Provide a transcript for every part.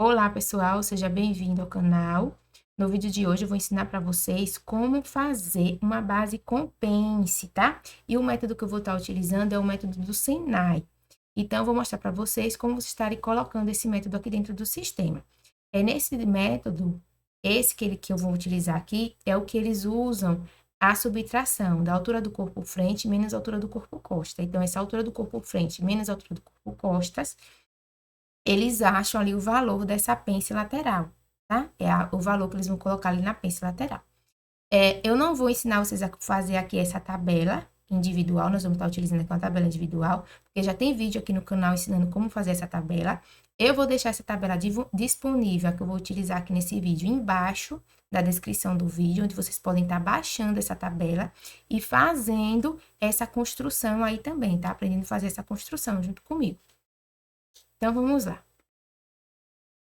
Olá, pessoal, seja bem-vindo ao canal. No vídeo de hoje eu vou ensinar para vocês como fazer uma base com pence, tá? E o método que eu vou estar utilizando é o método do Senai. Então, eu vou mostrar para vocês como vocês estarem colocando esse método aqui dentro do sistema. É nesse método, esse que eu vou utilizar aqui, é o que eles usam a subtração da altura do corpo frente menos a altura do corpo costa. Então, essa altura do corpo frente menos a altura do corpo costas, eles acham ali o valor dessa pence lateral, tá? O valor que eles vão colocar ali na pence lateral. Eu não vou ensinar vocês a fazer aqui essa tabela individual, nós vamos estar utilizando aqui uma tabela individual, porque já tem vídeo aqui no canal ensinando como fazer essa tabela. Eu vou deixar essa tabela disponível, que eu vou utilizar aqui nesse vídeo, embaixo da descrição do vídeo, onde vocês podem estar baixando essa tabela e fazendo essa construção aí também, tá? Aprendendo a fazer essa construção junto comigo. Então, vamos lá.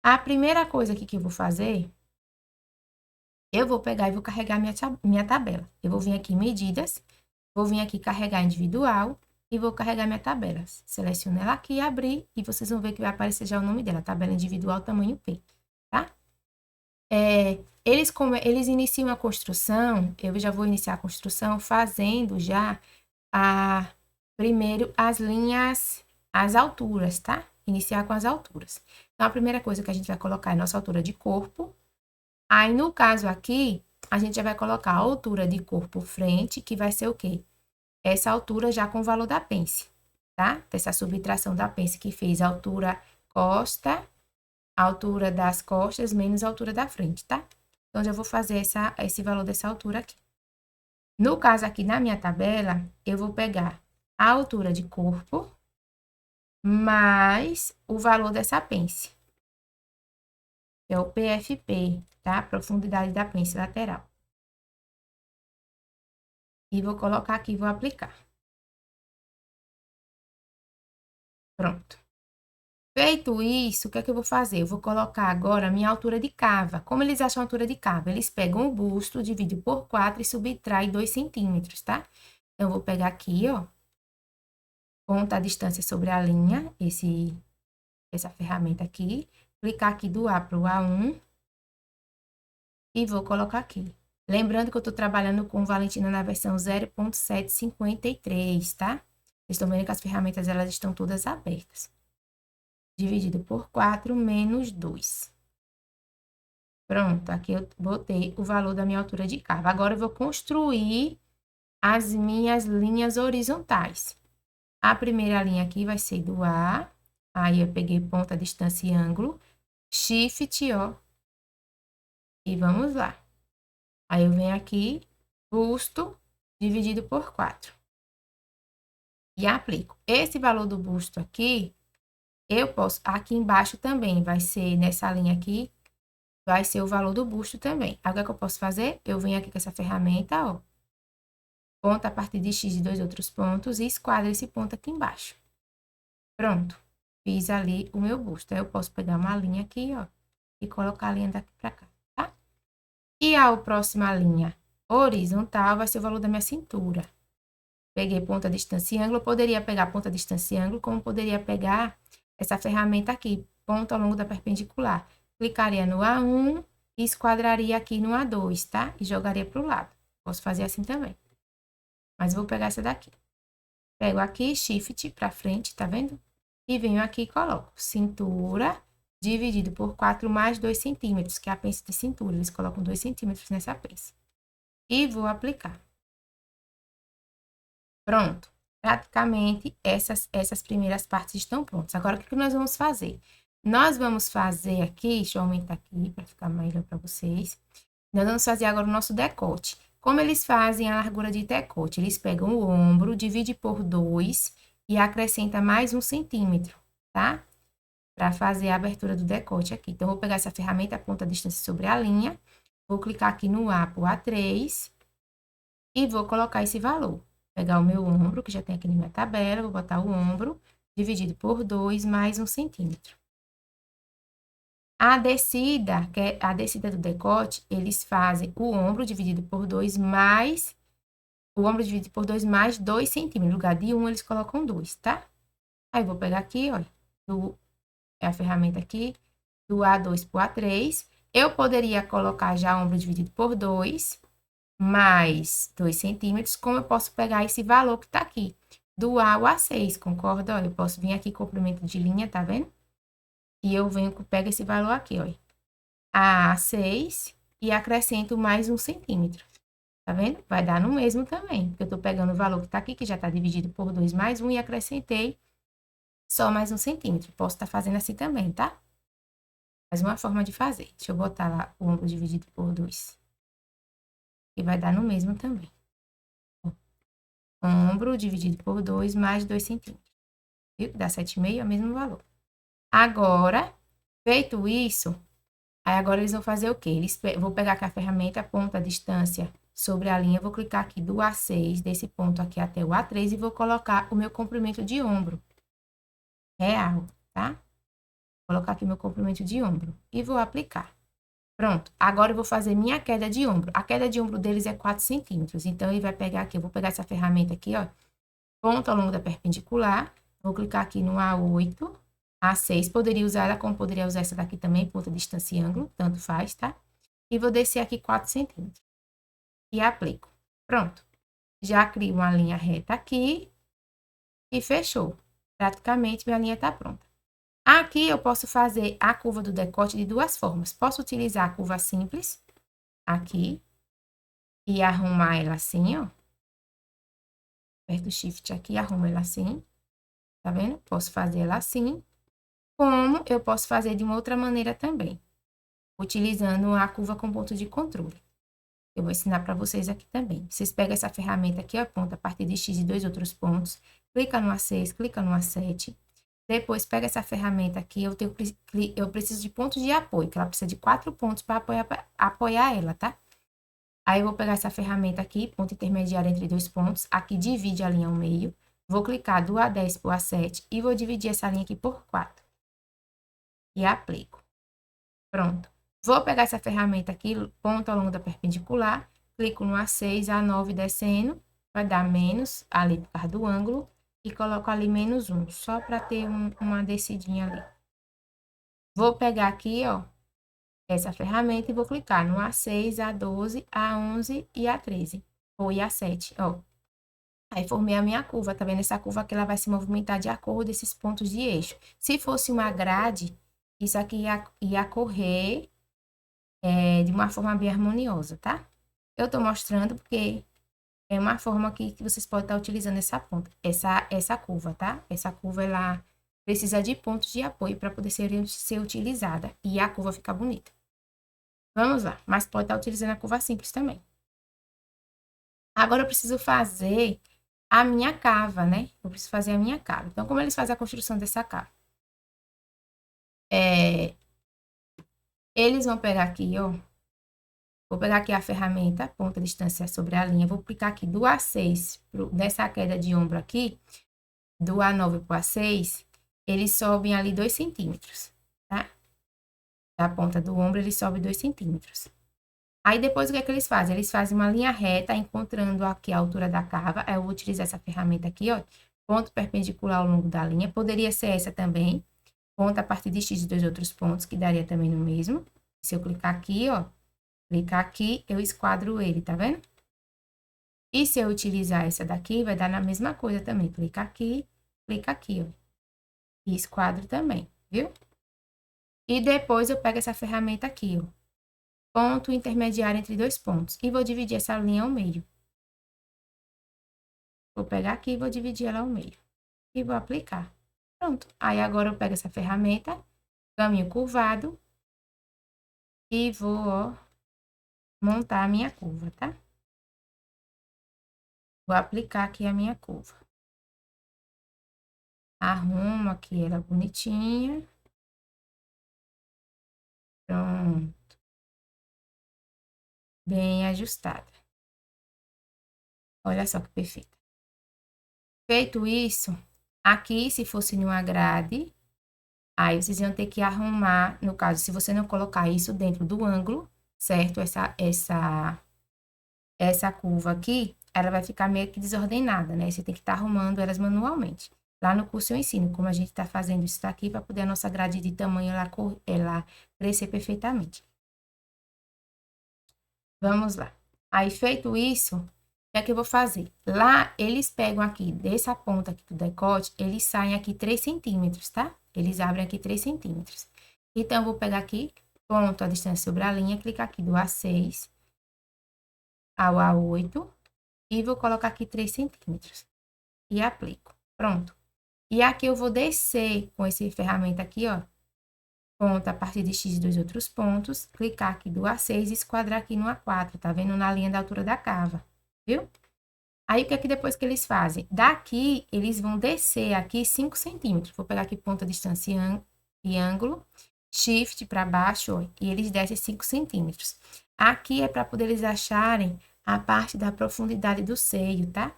A primeira coisa aqui que eu vou fazer, eu vou pegar e vou carregar minha tabela. Eu vou vir aqui em medidas, vou vir aqui carregar individual e vou carregar minha tabela. Seleciono ela aqui, abrir e vocês vão ver que vai aparecer já o nome dela, tabela individual tamanho P, tá? Eles iniciam a construção, eu já vou iniciar a construção fazendo já primeiro as linhas, as alturas, tá? Iniciar com as alturas. Então, a primeira coisa que a gente vai colocar é a nossa altura de corpo. Aí, no caso aqui, a gente já vai colocar a altura de corpo frente, que vai ser o quê? Essa altura já com o valor da pence, tá? Dessa subtração da pence que fez a altura costa, a altura das costas menos a altura da frente, tá? Então, já vou fazer esse valor dessa altura aqui. No caso aqui, na minha tabela, eu vou pegar a altura de corpo mais o valor dessa pence. É o PFP, tá? Profundidade da pence lateral. E vou colocar aqui, vou aplicar. Pronto. Feito isso, o que é que eu vou fazer? Eu vou colocar agora a minha altura de cava. Como eles acham a altura de cava? Eles pegam o busto, dividem por 4 e subtraem 2 centímetros, tá? Então, eu vou pegar aqui, ó, conta a distância sobre a linha, essa ferramenta aqui, clicar aqui do A para o A1 e vou colocar aqui. Lembrando que eu estou trabalhando com Valentina na versão 0.753, tá? Vocês estão vendo que as ferramentas, elas estão todas abertas. Dividido por 4 menos 2. Pronto, aqui eu botei o valor da minha altura de cava. Agora, eu vou construir as minhas linhas horizontais. A primeira linha aqui vai ser do A. Aí, eu peguei ponta, distância e ângulo. Shift, ó. E vamos lá. Aí, eu venho aqui, busto, dividido por 4. E aplico. Esse valor do busto aqui, eu posso... Aqui embaixo também vai ser, nessa linha aqui, vai ser o valor do busto também. Agora, o que eu posso fazer? Eu venho aqui com essa ferramenta, ó. Ponta a partir de X de 2 outros pontos e esquadro esse ponto aqui embaixo. Pronto. Fiz ali o meu busto. Aí, eu posso pegar uma linha aqui, ó, e colocar a linha daqui pra cá, tá? E a próxima linha horizontal vai ser o valor da minha cintura. Peguei ponta, distância e ângulo. Eu poderia pegar ponta, distância e ângulo, como poderia pegar essa ferramenta aqui, ponto ao longo da perpendicular. Clicaria no A1 e esquadraria aqui no A2, tá? E jogaria para o lado. Posso fazer assim também. Mas vou pegar essa daqui. Pego aqui, shift para frente, tá vendo? E venho aqui e coloco cintura dividido por 4 mais 2 centímetros, que é a pence de cintura. Eles colocam 2 centímetros nessa pence. E vou aplicar. Pronto. Praticamente, essas primeiras partes estão prontas. Agora, o que nós vamos fazer? Nós vamos fazer aqui, deixa eu aumentar aqui para ficar melhor para vocês. Nós vamos fazer agora o nosso decote. Como eles fazem a largura de decote? Eles pegam o ombro, dividem por 2 e acrescenta mais 1 centímetro, tá? Para fazer a abertura do decote aqui. Então, eu vou pegar essa ferramenta, ponta a distância sobre a linha, vou clicar aqui no A para o A3 e vou colocar esse valor. Pegar o meu ombro, que já tem aqui na minha tabela, vou botar o ombro dividido por 2 mais 1 centímetro. A descida, que é a descida do decote, eles fazem o ombro dividido por 2 mais... O ombro dividido por 2 mais 2 centímetros. No lugar de 1, eles colocam 2, tá? Aí, vou pegar aqui, olha. É a ferramenta aqui. do A2 para o A3. Eu poderia colocar já ombro dividido por 2, mais 2 centímetros, como eu posso pegar esse valor que tá aqui, do A ao A6, concorda? Olha, eu posso vir aqui, comprimento de linha, tá vendo? E eu venho, pego esse valor aqui, olha, A6, e acrescento mais 1 centímetro. Tá vendo? Vai dar no mesmo também, porque eu tô pegando o valor que tá aqui, que já tá dividido por 2 mais 1, e acrescentei só mais 1 centímetro. Posso estar fazendo assim também, tá? Mais uma forma de fazer. Deixa eu botar lá o ombro dividido por 2. E vai dar no mesmo também. Ombro dividido por 2 mais 2 centímetros. Viu? Dá 7,5, é o mesmo valor. Agora, feito isso, aí agora eles vão fazer o quê? Vou pegar aqui a ferramenta, ponta a distância sobre a linha, vou clicar aqui do A6, desse ponto aqui até o A3, e vou colocar o meu comprimento de ombro real, tá? Vou colocar aqui meu comprimento de ombro e vou aplicar. Pronto, agora eu vou fazer minha queda de ombro. A queda de ombro deles é 4 centímetros, então ele vai pegar aqui, eu vou pegar essa ferramenta aqui, ó, ponto ao longo da perpendicular, vou clicar aqui no A8, A6, poderia usar ela como poderia usar essa daqui também, ponta, distância e ângulo, tanto faz, tá? E vou descer aqui 4 centímetros. E aplico. Pronto. Já crio uma linha reta aqui e fechou. Praticamente minha linha tá pronta. Aqui eu posso fazer a curva do decote de duas formas. Posso utilizar a curva simples, aqui, e arrumar ela assim, ó. Aperto o Shift aqui e arrumo ela assim. Tá vendo? Posso fazer ela assim. Como eu posso fazer de uma outra maneira também, utilizando a curva com ponto de controle. Eu vou ensinar para vocês aqui também. Vocês pegam essa ferramenta aqui, aponta a partir de X e 2 outros pontos, clica no A6, clica no A7. Depois, pega essa ferramenta aqui, eu preciso de pontos de apoio, que ela precisa de 4 pontos para apoiar ela, tá? Aí, eu vou pegar essa ferramenta aqui, ponto intermediário entre 2 pontos, aqui divide a linha ao meio, vou clicar do A10 para o A7 e vou dividir essa linha aqui por 4. E aplico. Pronto. Vou pegar essa ferramenta aqui, ponto ao longo da perpendicular, clico no A6, A9 descendo, vai dar menos ali por causa do ângulo, e coloco ali menos 1, só para ter uma descidinha ali. Vou pegar aqui, ó, essa ferramenta e vou clicar no A6, A12, A11 e A13, ou A7, ó. Aí formei a minha curva, tá vendo? Essa curva aqui, ela vai se movimentar de acordo com esses pontos de eixo. Se fosse uma grade, isso aqui ia correr de uma forma bem harmoniosa, tá? Eu tô mostrando porque é uma forma que vocês podem estar utilizando essa ponta, essa curva, tá? Essa curva, ela precisa de pontos de apoio para poder ser utilizada e a curva ficar bonita. Vamos lá, mas pode estar utilizando a curva simples também. Agora eu preciso fazer a minha cava, né? Eu preciso fazer a minha cava. Então, como eles fazem a construção dessa cava? Eles vão pegar aqui, ó. Vou pegar aqui a ferramenta, ponta distância sobre a linha. Vou aplicar aqui do A6, nessa queda de ombro aqui, do A9 para o A6, eles sobem ali 2 centímetros, tá? Da ponta do ombro, ele sobe 2 centímetros. Aí, depois, o que é que eles fazem? Eles fazem uma linha reta, encontrando aqui a altura da cava. Aí, eu vou utilizar essa ferramenta aqui, ó. Ponto perpendicular ao longo da linha. Poderia ser essa também. Ponta a partir de X de 2 outros pontos, que daria também no mesmo. Se eu clicar aqui, ó. Clicar aqui, eu esquadro ele, tá vendo? E se eu utilizar essa daqui, vai dar na mesma coisa também. Clica aqui, ó. E esquadro também, viu? E depois eu pego essa ferramenta aqui, ó. Ponto intermediário entre 2 pontos. E vou dividir essa linha ao meio. Vou pegar aqui e vou dividir ela ao meio. E vou aplicar. Pronto. Aí agora eu pego essa ferramenta, caminho curvado. E vou, ó, montar a minha curva, tá? Vou aplicar aqui a minha curva. Arrumo aqui ela bonitinha. Pronto. Bem ajustada. Olha só que perfeita. Feito isso, aqui, se fosse numa grade, aí vocês iam ter que arrumar, no caso, se você não colocar isso dentro do ângulo, certo? Essa curva aqui, ela vai ficar meio que desordenada, né? Você tem que estar arrumando elas manualmente. Lá no curso eu ensino como a gente está fazendo isso daqui para poder a nossa grade de tamanho ela crescer perfeitamente. Vamos lá. Aí, feito isso, o que é que eu vou fazer? Lá, eles pegam aqui, dessa ponta aqui do decote, eles saem aqui 3 centímetros, tá? Eles abrem aqui 3 centímetros. Então, eu vou pegar aqui, ponto a distância sobre a linha, clicar aqui do A6 ao A8 e vou colocar aqui 3 centímetros. E aplico. Pronto. E aqui eu vou descer com essa ferramenta aqui, ó. Ponto a partir de X dos outros pontos, clicar aqui do A6 e esquadrar aqui no A4, tá vendo? Na linha da altura da cava, viu? Aí, o que é que depois que eles fazem? Daqui, eles vão descer aqui 5 centímetros. Vou pegar aqui ponto a distância e ângulo, shift para baixo, ó, e eles descem 5 centímetros. Aqui é para poder eles acharem a parte da profundidade do seio, tá?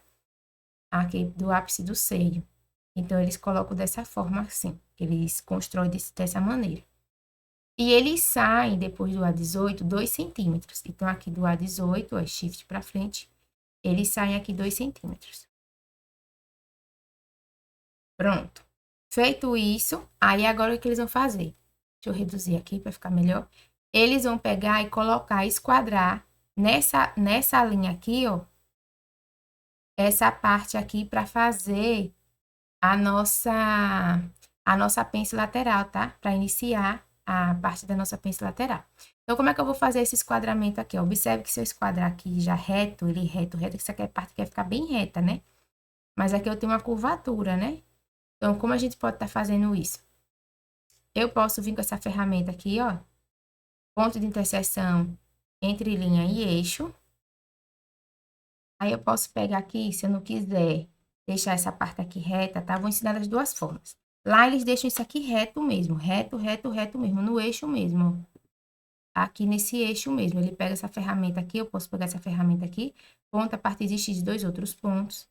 Aqui do ápice do seio. Então, eles colocam dessa forma assim. Eles constroem dessa maneira. E eles saem, depois do A18, 2 centímetros. Então, aqui do A18, ó, shift para frente, eles saem aqui 2 centímetros. Pronto. Feito isso, aí agora o que eles vão fazer? Deixa eu reduzir aqui para ficar melhor. Eles vão pegar e colocar, esquadrar nessa linha aqui, ó, essa parte aqui para fazer a nossa pence lateral, tá? Para iniciar a parte da nossa pence lateral. Então, como é que eu vou fazer esse esquadramento aqui? Ó? Observe que se eu esquadrar aqui já reto, ele reto, que isso aqui é a parte que vai ficar bem reta, né? Mas aqui eu tenho uma curvatura, né? Então, como a gente pode estar fazendo isso? Eu posso vir com essa ferramenta aqui, ó. Ponto de interseção entre linha e eixo. Aí eu posso pegar aqui, se eu não quiser deixar essa parte aqui reta, tá? Vou ensinar das duas formas. Lá eles deixam isso aqui reto mesmo, reto mesmo, no eixo mesmo. Aqui nesse eixo mesmo, ele pega essa ferramenta aqui, eu posso pegar essa ferramenta aqui, ponto a partir de X, dois outros pontos,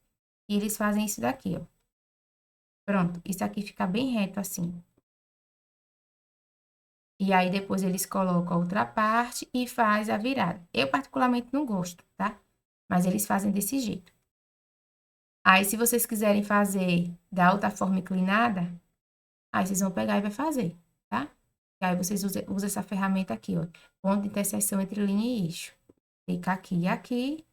e eles fazem isso daqui, ó. Pronto, isso aqui fica bem reto assim. E aí depois eles colocam a outra parte e faz a virada. Eu particularmente não gosto, tá? Mas eles fazem desse jeito. Aí se vocês quiserem fazer da outra forma inclinada, aí vocês vão pegar e vai fazer, tá? E aí vocês usam essa ferramenta aqui, ó. Ponto de interseção entre linha e eixo. Clica aqui e aqui,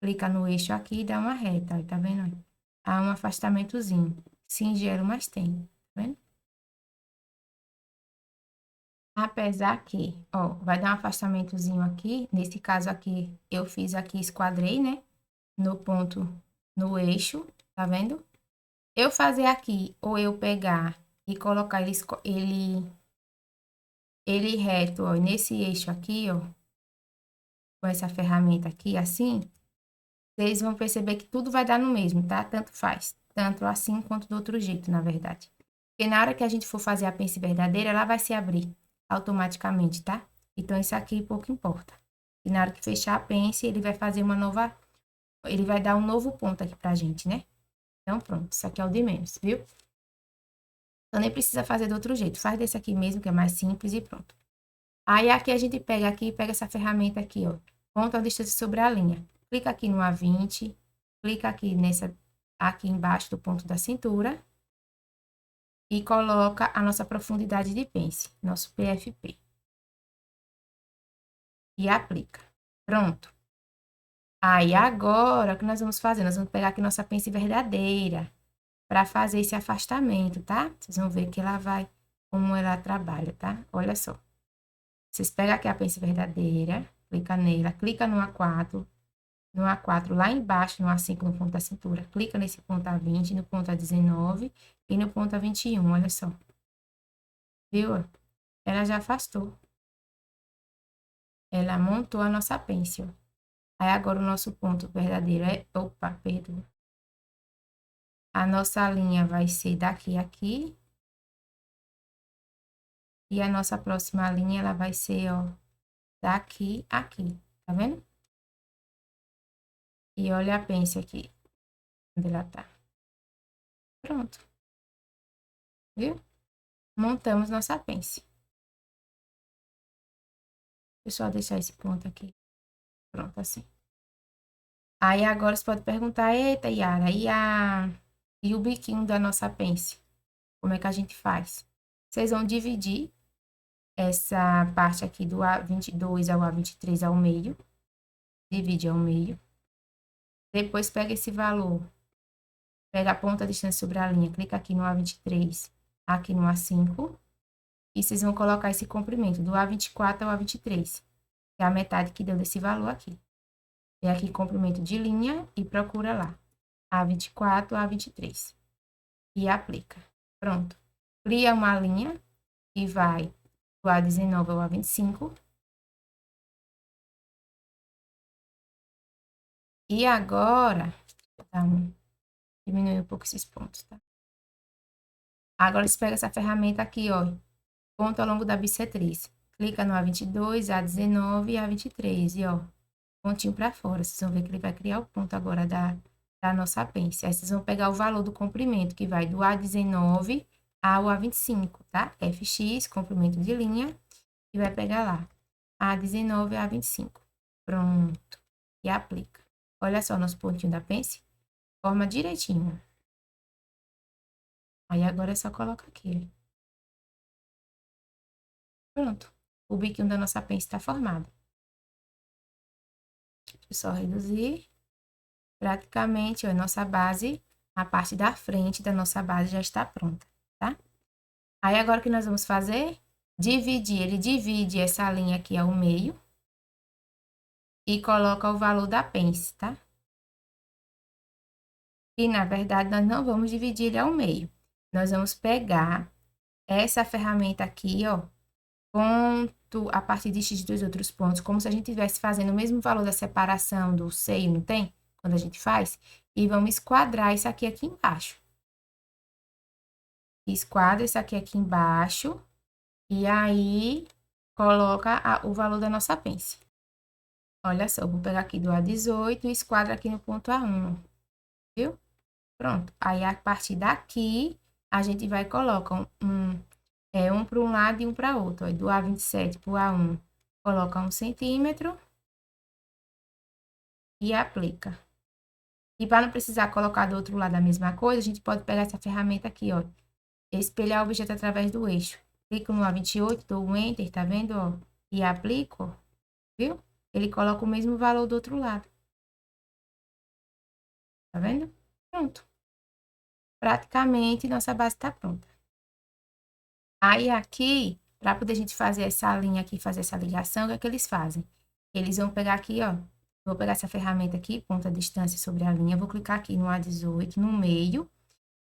clica no eixo aqui e dá uma reta, ó, tá vendo? Há um afastamentozinho. Singelo, mas tem, tá vendo? Apesar que, ó, vai dar um afastamentozinho aqui. Nesse caso aqui, eu fiz aqui, esquadrei, né? No ponto, no eixo, tá vendo? Eu fazer aqui, ou eu pegar e colocar ele reto, ó, nesse eixo aqui, ó, com essa ferramenta aqui, assim, vocês vão perceber que tudo vai dar no mesmo, tá? Tanto faz, tanto assim quanto do outro jeito, na verdade. Porque na hora que a gente for fazer a pence verdadeira, ela vai se abrir automaticamente, tá? Então, isso aqui pouco importa. E na hora que fechar a pence, ele vai fazer ele vai dar um novo ponto aqui pra gente, né? Então, pronto, isso aqui é o de menos, viu? Então, nem precisa fazer do outro jeito. Faz desse aqui mesmo, que é mais simples e pronto. Aí, aqui a gente pega essa ferramenta aqui, ó. Ponto a distância sobre a linha. Clica aqui no A20, clica aqui aqui embaixo do ponto da cintura e coloca a nossa profundidade de pence, nosso PFP. E aplica. Pronto. Aí, agora, o que nós vamos fazer? Nós vamos pegar aqui nossa pence verdadeira para fazer esse afastamento, tá? Vocês vão ver que ela vai, como ela trabalha, tá? Olha só. Vocês pegam aqui a pence verdadeira, clica nela, clica no A4 lá embaixo, no A5, no ponto da cintura. Clica nesse ponto A20, no ponto A19 e no ponto A21, olha só. Viu? Ela já afastou. Ela montou a nossa pence, ó. Aí agora o nosso ponto verdadeiro é... Opa, perdoa. A nossa linha vai ser daqui a aqui. E a nossa próxima linha, ela vai ser, ó, daqui a aqui. Tá vendo? E olha a pence aqui, onde ela tá. Pronto. Viu? Montamos nossa pence. Deixa eu só deixar esse ponto aqui. Pronto, assim. Aí agora você pode perguntar, eita, Yara, E o biquinho da nossa pence, como é que a gente faz? Vocês vão dividir essa parte aqui do A22 ao A23 ao meio. Divide ao meio. Depois pega esse valor. Pega a ponta distância sobre a linha. Clica aqui no A23, aqui no A5. E vocês vão colocar esse comprimento do A24 ao A23. Que é a metade que deu desse valor aqui. Vem aqui comprimento de linha e procura lá. A24, A23. E aplica. Pronto. Cria uma linha e vai do A19 ao A25. E agora, diminuir um pouco esses pontos, tá? Agora, você pega essa ferramenta aqui, ó, ponto ao longo da bissetriz. Clica no A22, A19 e A23, e ó, pontinho para fora. Vocês vão ver que ele vai criar o ponto agora da nossa pence. Aí, vocês vão pegar o valor do comprimento, que vai do A19 ao A25, tá? FX, comprimento de linha, e vai pegar lá, A19 a A25. Pronto. E aplica. Olha só nosso pontinho da pence. Forma direitinho. Aí, agora é só colocar aqui. Pronto. O biquinho da nossa pence está formado. Deixa eu só reduzir. Praticamente, ó, nossa base, a parte da frente da nossa base já está pronta, tá? Aí, agora o que nós vamos fazer? Dividir. Ele divide essa linha aqui ao meio. E coloca o valor da pence, tá? E, na verdade, nós não vamos dividir ele ao meio. Nós vamos pegar essa ferramenta aqui, ó, ponto a partir de x dos outros pontos, como se a gente estivesse fazendo o mesmo valor da separação do seio, não tem? Quando a gente faz. E vamos esquadrar isso aqui embaixo. Esquadra isso aqui embaixo. E aí, coloca o valor da nossa pence. Olha só, eu vou pegar aqui do A18 e esquadra aqui no ponto A1. Viu? Pronto. Aí, a partir daqui, a gente vai colocar um para um lado e um para outro. Ó, do A27 para o A1, coloca 1 centímetro e aplica. E para não precisar colocar do outro lado a mesma coisa, a gente pode pegar essa ferramenta aqui, ó. Espelhar o objeto através do eixo. Clico no A28, dou um Enter, tá vendo, ó? E aplico, viu? Ele coloca o mesmo valor do outro lado. Tá vendo? Pronto. Praticamente, nossa base tá pronta. Aí, aqui, para poder a gente fazer essa linha aqui, fazer essa ligação, o que é que eles fazem? Eles vão pegar aqui, ó. Vou pegar essa ferramenta aqui, ponta distância sobre a linha. Vou clicar aqui no A18, no meio.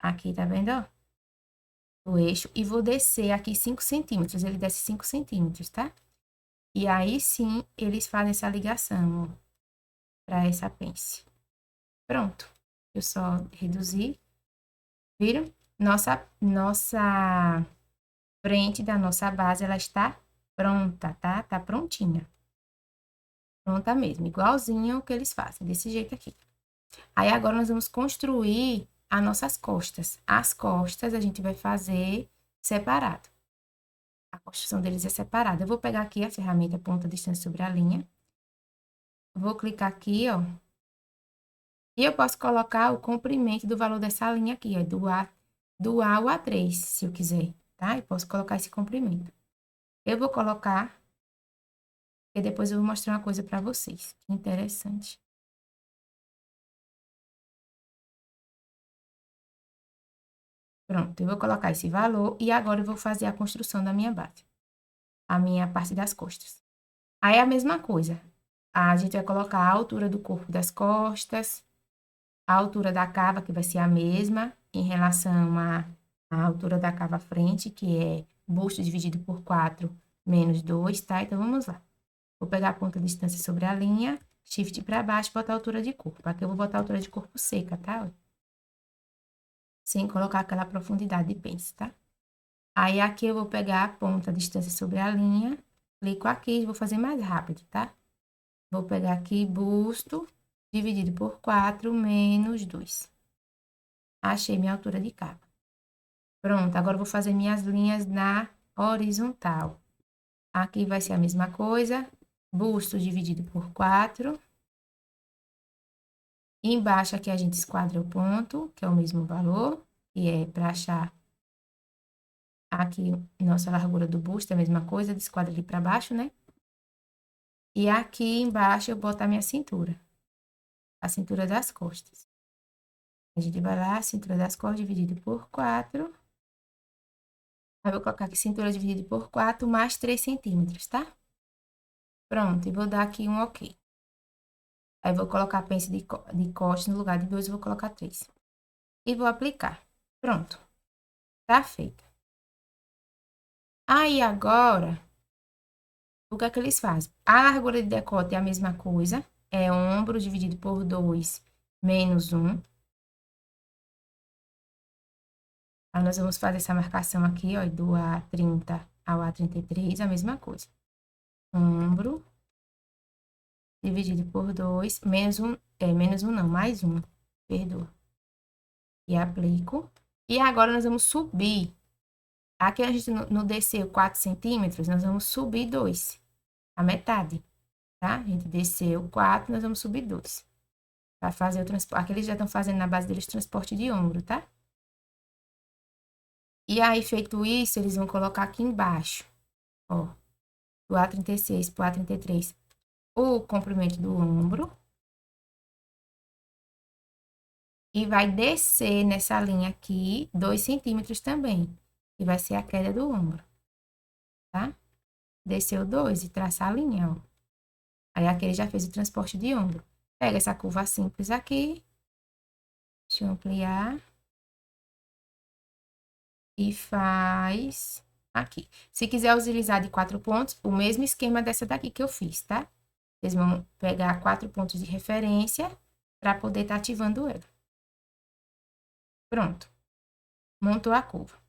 Aqui, tá vendo, ó? O eixo. E vou descer aqui 5 centímetros. Ele desce 5 centímetros, tá? E aí, sim, eles fazem essa ligação, ó. Pra essa pence. Pronto. Eu só reduzir. Viram? Nossa frente da nossa base, ela está pronta, tá? Tá prontinha. Pronta mesmo, igualzinho o que eles fazem, desse jeito aqui. Aí, agora, nós vamos construir as nossas costas. As costas, a gente vai fazer separado. A construção deles é separada. Eu vou pegar aqui a ferramenta ponta distância sobre a linha. Vou clicar aqui, ó. E eu posso colocar o comprimento do valor dessa linha aqui, ó, do A ao A3, se eu quiser, tá? Eu posso colocar esse comprimento. Eu vou colocar, e depois eu vou mostrar uma coisa para vocês. Que interessante. Pronto, eu vou colocar esse valor e agora eu vou fazer a construção da minha base. A minha parte das costas. Aí, a mesma coisa. A gente vai colocar a altura do corpo das costas, a altura da cava, que vai ser a mesma, em relação à altura da cava frente, que é busto dividido por 4 menos 2, tá? Então, vamos lá. Vou pegar a ponta de distância sobre a linha, shift para baixo, botar a altura de corpo. Aqui eu vou botar a altura de corpo seca, tá? Sem colocar aquela profundidade de pence, tá? Aí, aqui eu vou pegar a ponta de distância sobre a linha, clico aqui e vou fazer mais rápido, tá? Vou pegar aqui busto dividido por 4 menos 2. Achei minha altura de cava. Pronto, agora eu vou fazer minhas linhas na horizontal. Aqui vai ser a mesma coisa. Busto dividido por 4. Embaixo aqui a gente esquadra o ponto, que é o mesmo valor, que é para achar aqui nossa largura do busto, é a mesma coisa, esquadra ali para baixo, né? E aqui embaixo eu boto a minha cintura, a cintura das costas. A gente vai lá, cintura das costas dividido por 4. Aí vou colocar aqui cintura dividido por 4 mais 3 centímetros, tá? Pronto, e vou dar aqui um ok. Aí vou colocar pence de costa no lugar de 2, eu vou colocar 3. E vou aplicar. Pronto, tá feito. Aí agora, o que é que eles fazem? A largura de decote é a mesma coisa, é ombro dividido por 2 menos 1. Aí nós vamos fazer essa marcação aqui, ó, do A30 ao A33, a mesma coisa. Ombro dividido por 2, menos 1, menos 1 não, mais 1, perdoa. E aplico. E agora nós vamos subir. Aqui a gente não desceu 4 centímetros, nós vamos subir 2, a metade, tá? A gente desceu 4, nós vamos subir 2. Para fazer o transporte. Aqui eles já estão fazendo na base deles transporte de ombro, tá? E aí, feito isso, eles vão colocar aqui embaixo, ó, do A36 pro A33, o comprimento do ombro. E vai descer nessa linha aqui 2 centímetros também, que vai ser a queda do ombro, tá? Desceu 2 e traça a linha, ó. Aí aqui ele já fez o transporte de ombro. Pega essa curva simples aqui, deixa eu ampliar. E faz aqui. Se quiser utilizar de 4 pontos, o mesmo esquema dessa daqui que eu fiz, tá? Vocês vão pegar 4 pontos de referência para poder estar ativando ela. Pronto. Montou a curva.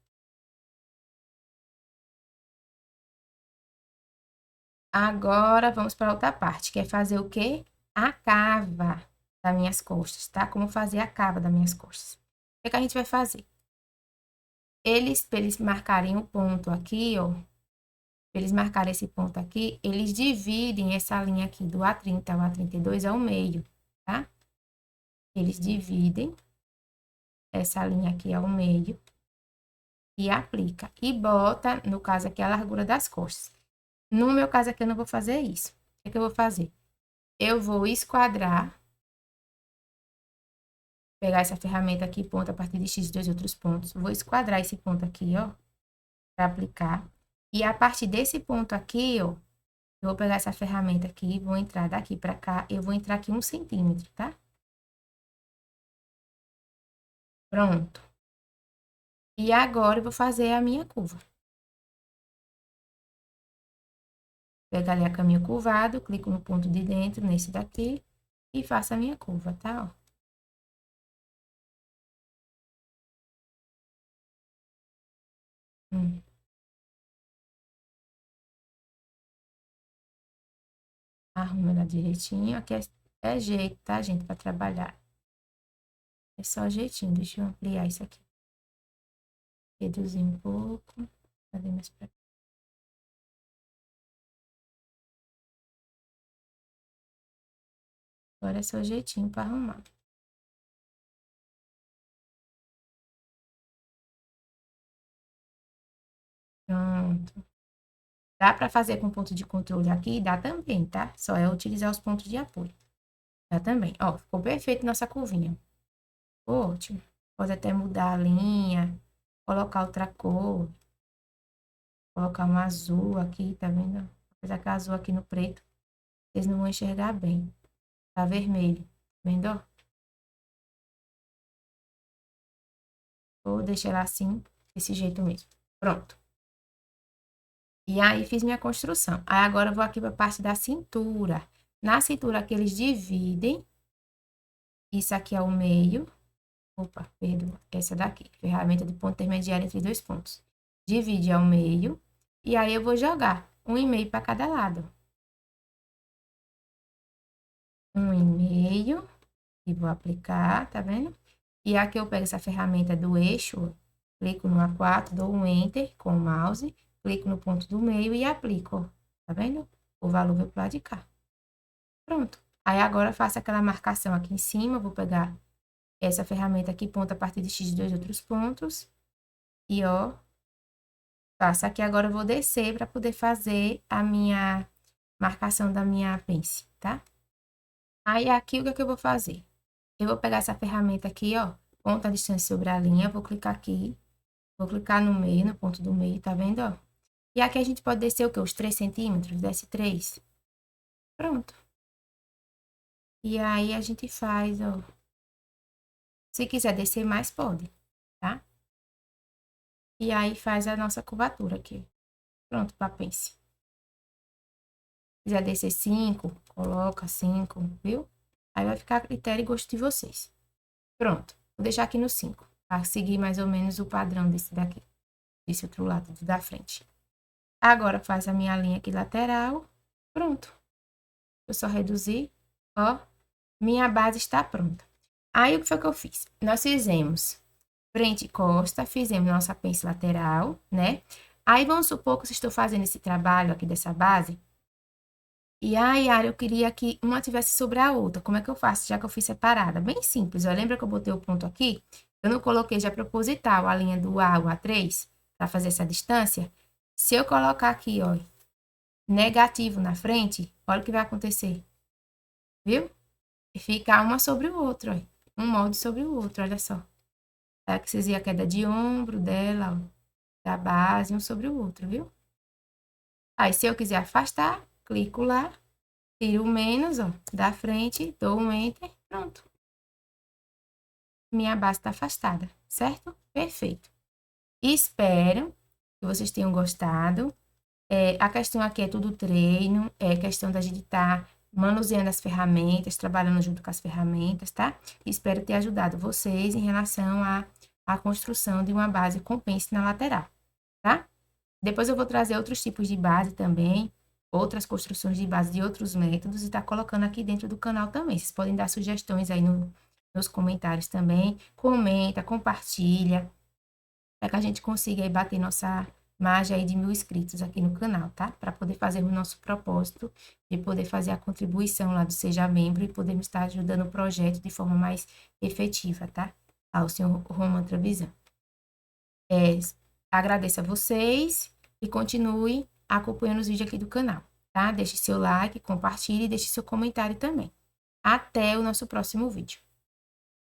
Agora, vamos para outra parte, que é fazer o quê? A cava das minhas costas, tá? Como fazer a cava das minhas costas. O que a gente vai fazer? Para eles marcarem o ponto aqui, ó. Para eles marcarem esse ponto aqui, eles dividem essa linha aqui do A30 ao A32 ao meio, tá? Eles dividem essa linha aqui ao meio e aplica. E bota, no caso aqui, a largura das costas. No meu caso aqui, eu não vou fazer isso. O que eu vou fazer? Eu vou esquadrar, pegar essa ferramenta aqui, ponto a partir de X, dois outros pontos. Vou esquadrar esse ponto aqui, ó, para aplicar. E a partir desse ponto aqui, ó, eu vou pegar essa ferramenta aqui, vou entrar daqui para cá, eu vou entrar aqui 1 centímetro, tá? Pronto. E agora eu vou fazer a minha curva. Pego ali a caminho curvado, clico no ponto de dentro, nesse daqui, e faço a minha curva, tá? Ó. Arrumo ela direitinho. Aqui é jeito, tá, gente, para trabalhar. É só jeitinho. Deixa eu ampliar isso aqui. Reduzir um pouco. Fazer mais pra cá. Agora é só jeitinho para arrumar. Pronto. Dá para fazer com ponto de controle aqui? Dá também, tá? Só é utilizar os pontos de apoio. Dá também. Ó, ficou perfeito nossa curvinha. Ótimo. Pode até mudar a linha, colocar outra cor, colocar um azul aqui, tá vendo? Apesar que azul aqui no preto, vocês não vão enxergar bem. Tá vermelho, tá vendo? Vou deixar ela assim, desse jeito mesmo. Pronto. E aí, fiz minha construção. Aí, agora, eu vou aqui para a parte da cintura. Na cintura aqui, eles dividem. Isso aqui é o meio. Opa, perdoa. Essa daqui. Ferramenta de ponto intermediário entre 2 pontos. Divide ao meio. E aí, eu vou jogar 1,5 para cada lado. 1,5. E vou aplicar, tá vendo? E aqui eu pego essa ferramenta do eixo. Clico no A4, dou um Enter com o mouse. Clico no ponto do meio e aplico, ó. Tá vendo? O valor vai pro lado de cá. Pronto. Aí agora faço aquela marcação aqui em cima, vou pegar essa ferramenta aqui, ponto a partir de x de 2 outros pontos. E, ó, faço aqui agora, eu vou descer para poder fazer a minha marcação da minha pence, tá? Aí aqui, o que é que eu vou fazer? Eu vou pegar essa ferramenta aqui, ó, ponto a distância sobre a linha, vou clicar aqui, vou clicar no meio, no ponto do meio, tá vendo, ó? E aqui a gente pode descer o quê? Os 3 centímetros, desce 3. Pronto. E aí a gente faz, ó. Se quiser descer mais, pode, tá? E aí faz a nossa curvatura aqui. Pronto, para pence. Se quiser descer 5, coloca 5, viu? Aí vai ficar a critério e gosto de vocês. Pronto, vou deixar aqui no 5, para seguir mais ou menos o padrão desse daqui. Desse outro lado da frente. Agora faz a minha linha aqui lateral. Pronto. Eu só reduzir, ó. Minha base está pronta. Aí, o que foi que eu fiz? Nós fizemos frente e costa, fizemos nossa pence lateral, né? Aí, vamos supor que eu estou fazendo esse trabalho aqui dessa base. E aí, Yara, eu queria que uma tivesse sobre a outra. Como é que eu faço, já que eu fiz separada? Bem simples, ó. Lembra que eu botei o ponto aqui? Eu não coloquei já proposital a linha do A ao A3 para fazer essa distância. Se eu colocar aqui, ó, negativo na frente, olha o que vai acontecer. Viu? E fica uma sobre o outro, ó. Um molde sobre o outro, olha só. Tá? Que vocês viram a queda de ombro dela, ó, da base, um sobre o outro, viu? Aí, se eu quiser afastar, clico lá, tiro o menos, ó, da frente, dou um Enter, pronto. Minha base tá afastada, certo? Perfeito. Espero que vocês tenham gostado. A questão aqui é tudo treino, é questão da gente estar manuseando as ferramentas, trabalhando junto com as ferramentas, tá? Espero ter ajudado vocês em relação à construção de uma base com pence na lateral, tá? Depois eu vou trazer outros tipos de base também, outras construções de base de outros métodos e tá colocando aqui dentro do canal também. Vocês podem dar sugestões aí nos comentários também. Comenta, compartilha, para que a gente consiga aí bater nossa margem aí de 1000 inscritos aqui no canal, tá? Para poder fazer o nosso propósito de poder fazer a contribuição lá do Seja Membro e podermos estar ajudando o projeto de forma mais efetiva, tá? Ao senhor Roman Trevisan. Agradeço a vocês e continue acompanhando os vídeos aqui do canal, tá? Deixe seu like, compartilhe e deixe seu comentário também. Até o nosso próximo vídeo.